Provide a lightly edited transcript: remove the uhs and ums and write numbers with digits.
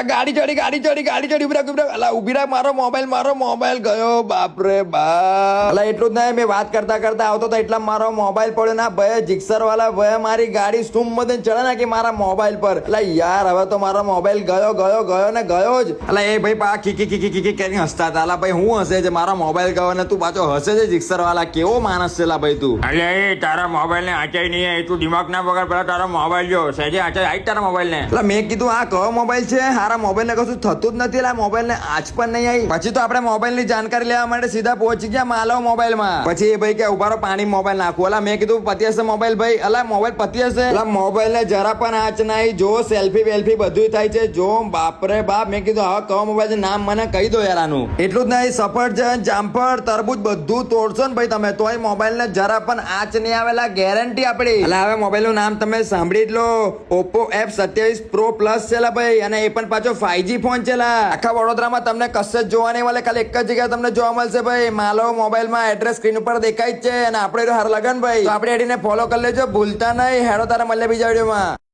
ગાડી ઉભી રાખ મારો મોબાઈલ ગયો બાપરે બાપ. અલા એટલું જ નહીં, મેં વાત કરતા કરતા આવતો તો એટલા મારો મોબાઈલ પડ્યો ના ભય જીક્સર વાળા ભય મારી ગાડી સુમ બધે ચડે નાખી મારા મોબાઈલ પર. અલા યાર હવે તો મારો મોબાઈલ ગયો ને ગયો જ. અલા એ ભાઈ પા ખીકી કરીને હસતા હતા. અલા ભાઈ હું હસે છે મારો મોબાઈલ ગયો ને તું પાછો હસે છે જીક્સર વાળા. કેવો માણસ છે લા ભાઈ તું. અલે એ તારા મોબાઈલ ને આચાઈ નહીં, તું દિમાગ ના બગાડ, પેલા તારા મોબાઈલ જો સહેજે આચાઈ આઈ તારા મોબાઈલ ને. એટલે મેં કીધું આ કયો મોબાઈલ છે, હારા મોબાઈલ ને કશું થતું જ નથી. આ મોબાઈલ ને આજ પણ નહીં આવી. પછી તો આપણે મોબાઈલ ની જાણકારી લેવા માટે સીધા પહોંચી ગયા માલવ મોબાઈલ માં. પછી એ ભાઈ કે ઉભારો પાણી મોબાઈલ નાખવું. અલા મેં કીધું પતિ હશે મોબાઈલ ભાઈ. અલા મોબાઈલ પતિ હશે. અલા મોબાઈલ ને જરા પણ આંચ નહીં. જો સેલ્ફી વેલ્ફી બધું થાય છે. જો બાપરે બાપ. મેં કીધું હવે કયો મોબાઈલ છે નામ મને કહી દો યાર આનું. એટલું જ નહીં, સફરજન જામફળ તરબૂચ બધું તોડશો ને ભાઈ તમે તોય મોબાઈલ ને જરા પણ આંચ નહીં આવેલા ગેરંટી આપડી. અલા હવે મોબાઈલ નું નામ તમે સાંભળી જ લો. Oppo F27 Pro Plus છે લા ભાઈ. અને એ પણ પાછો 5G ફોન છે લા. આખા વડોદરામાં તમને કશે જ જોવા નહીં મળે, ખાલી એક જ જગ્યાએ તમને જોવા મળશે ભાઈ. માલો મોબાઈલ માં એડ્રેસ સ્ક્રીન ઉપર દેખાય જ છે. અને આપણે હાર લગન ભાઈ તો આપણે એડીને ફોલો કરી લેજો ભૂલતા નહીં. હેડો તારા મળે બીજા વિડીયોમાં.